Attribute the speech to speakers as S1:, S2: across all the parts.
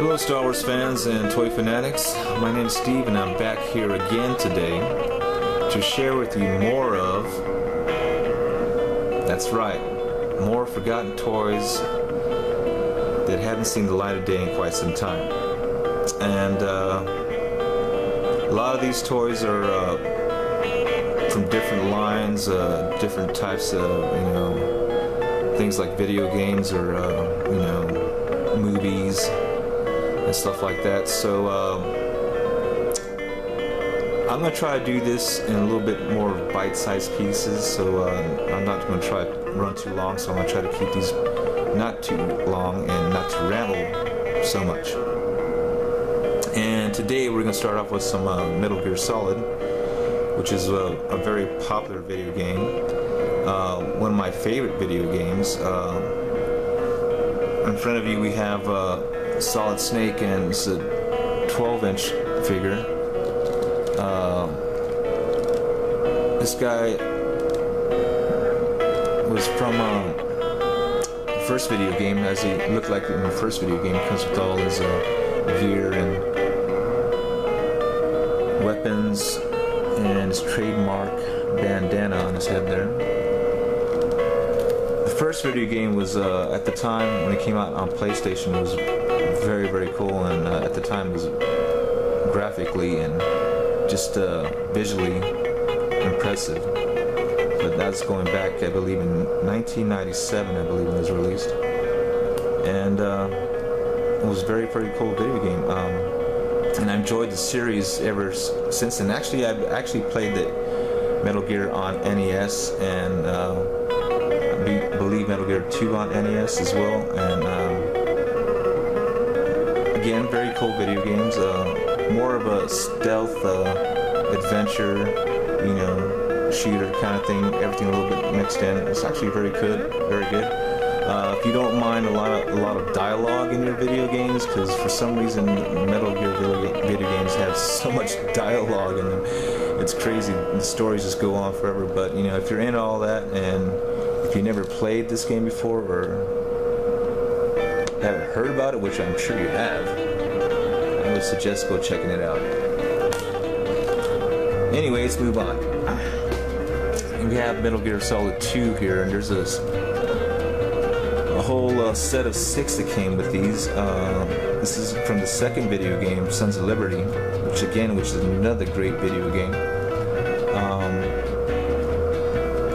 S1: Hello Star Wars fans and toy fanatics, my name is Steve and I'm back here again today to share with you more of, that's right, more forgotten toys that haven't seen the light of day in quite some time. And a lot of these toys are from different lines, different types of, things like video games or, movies and stuff like that. So I'm going to try to do this in a little bit more bite-sized pieces, so I'm not going to try to run too long, so I'm going to try to keep these not too long and not to ramble so much. And today we're going to start off with some Metal Gear Solid, which is a very popular video game, one of my favorite video games. In front of you we have Solid Snake, and it's a 12-inch figure. This guy was from the first video game, as he looked like in the first video game. He comes with all his gear and weapons and his trademark bandana on his head there. The first video game was, at the time when it came out on PlayStation, was very, very cool, and at the time was graphically and just visually impressive. But that's going back, I believe, in 1997, I believe it was released. And it was a very, very cool video game. And I enjoyed the series ever since then. Actually, I've actually played the Metal Gear on NES, and I believe Metal Gear 2 on NES as well. And again, very cool video games. More of a stealth adventure, shooter kind of thing. Everything a little bit mixed in. It's actually very good, very good. If you don't mind a lot of dialogue in your video games, because for some reason Metal Gear video games have so much dialogue in them, it's crazy. The stories just go on forever. But if you're into all that, and if you never played this game before or haven't heard about it, which I'm sure you have, I would suggest go checking it out. Anyway, let's move on. We have Metal Gear Solid 2 here, and there's a whole set of 6 that came with these. This is from the second video game, Sons of Liberty, which is another great video game.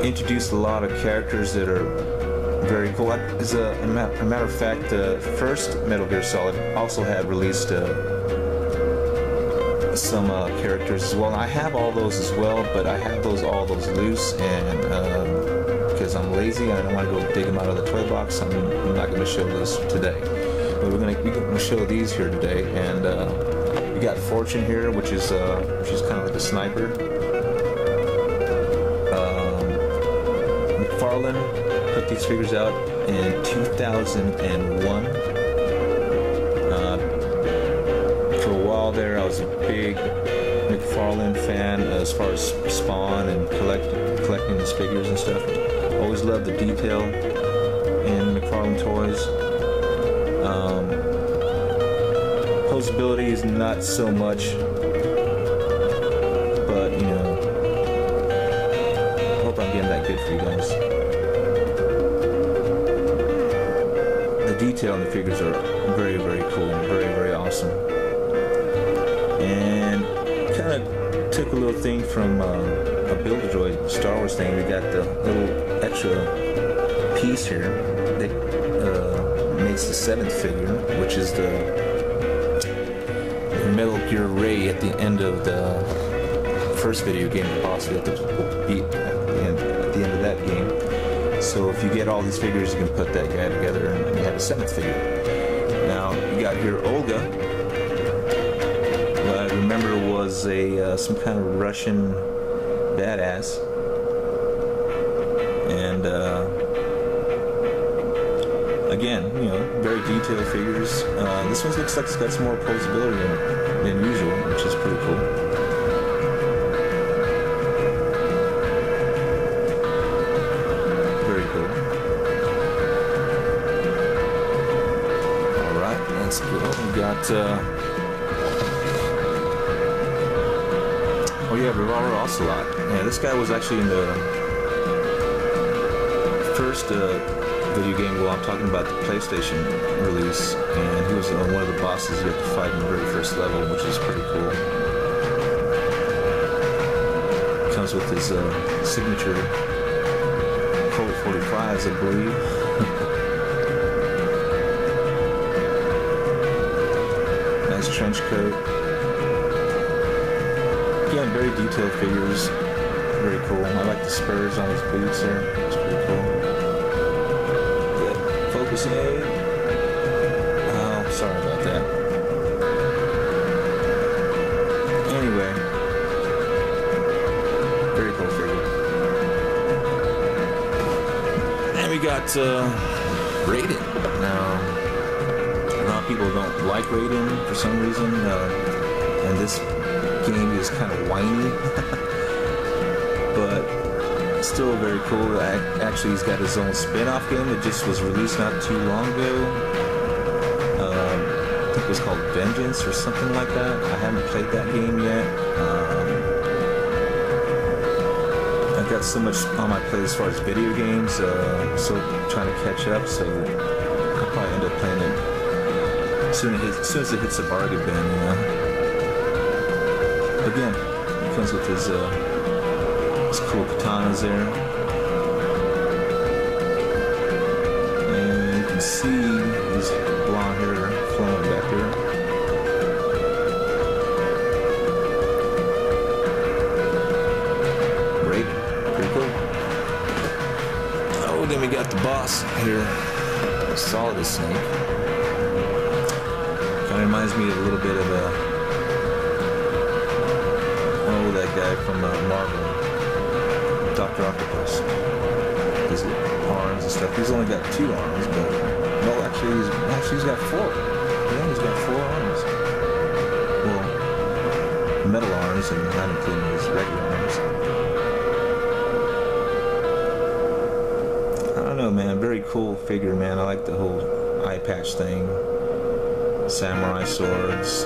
S1: Introduced a lot of characters that are very cool. As a matter of fact, the first Metal Gear Solid also had released some characters as well. And I have all those as well, but I have all those loose, and because I'm lazy and I don't want to go dig them out of the toy box, I'm not going to show this today. But we're going to show these here today. And we got Fortune here, which is kind of like a sniper. McFarlane put these figures out in 2001. For a while there, I was a big McFarlane fan as far as Spawn and collecting his figures and stuff. Always loved the detail in McFarlane toys. Posability is not so much, but I hope I'm getting that good for you guys. The detail in the figures are very, very cool and very, very awesome. And kind of took a little thing from a Build-A-Droid Star Wars thing. We got the little extra piece here that makes the 7th figure, which is the Metal Gear Ray at the end of the first video game, the boss we have to beat at the end of that game. So if you get all these figures, you can put that guy together and you have a 7th figure. Now you got here Olga. I remember was some kind of Russian badass, and again, very detailed figures. This one looks like it's got some more posability than usual, which is pretty cool. Very cool. All right, let's go. We got, oh yeah, Revolver Ocelot. Yeah, this guy was actually in the first video game. Well, I'm talking about the PlayStation release, and he was one of the bosses you have to fight in the very first level, which is pretty cool. Comes with his signature Colt 45s, I believe. Nice trench coat. Again, very detailed figures. Very cool. I like the spurs on his boots there. It's pretty cool. Good. Focusing aid. Oh, sorry about that. Anyway. Very cool figure. And we got Raiden. Now, a lot of people don't like Raiden for some reason. And this game is kind of whiny. But still very cool. Actually, he's got his own spin-off game that just was released not too long ago. I think it was called Vengeance or something like that. I haven't played that game yet. I've got so much on my plate as far as video games, still trying to catch up, so I'll probably end up playing it as soon as it hits the bargain bin, you know. Again, it comes with his cool katanas there. And you can see his blonde hair flowing back there. Great. Pretty cool. Oh, then we got the boss here. Solid Snake. Kind of reminds me a little bit of that guy from Marvel. Dr. Octopus. His arms and stuff. He's only got 2 arms, but well, actually he's got 4. Yeah, he's got 4 arms. Well, metal arms, and not including his regular arms. I don't know, man. Very cool figure, man. I like the whole eye patch thing. Samurai swords.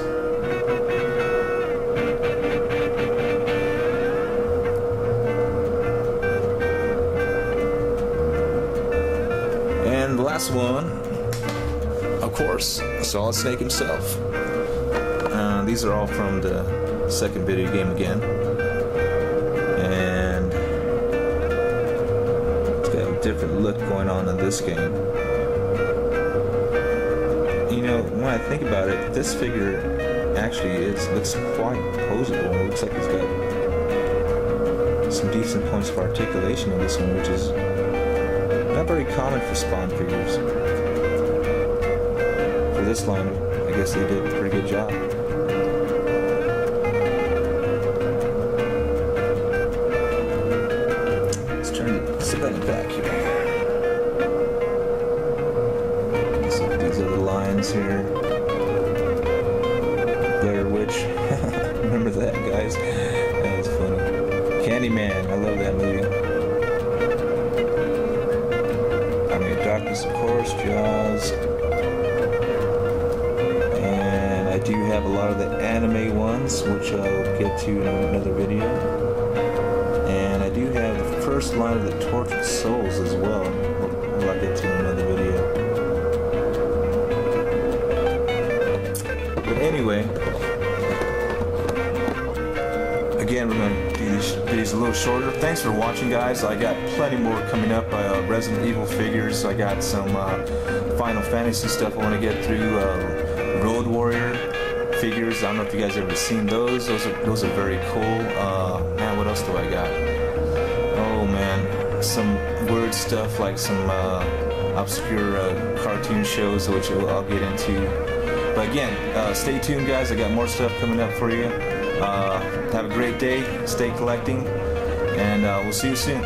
S1: And the last one, of course, Solid Snake himself. These are all from the second video game again. And it's got a different look going on in this game. You know, when I think about it, this figure actually looks quite posable. It looks like it's got some decent points of articulation in this one, which is not very common for Spawn figures. For this line, I guess they did a pretty good job. Let's sit on the back here. These are the lines here. Blair Witch. Remember that, guys? That was funny. Candyman. I love that movie. Darkness, of course, Jaws, and I do have a lot of the anime ones, which I'll get to in another video, and I do have the first line of the Tortured Souls as well, which I'll get to in another video. But anyway, again, we're going to do these videos a little shorter. Thanks for watching, guys. I got plenty more coming up. Resident Evil figures. I got some Final Fantasy stuff I want to get through. Road Warrior figures. I don't know if you guys ever seen those. Those are very cool. Man, what else do I got? Oh man, some weird stuff like some obscure cartoon shows, which I'll get into. But again, stay tuned, guys. I got more stuff coming up for you. Have a great day, stay collecting, and we'll see you soon.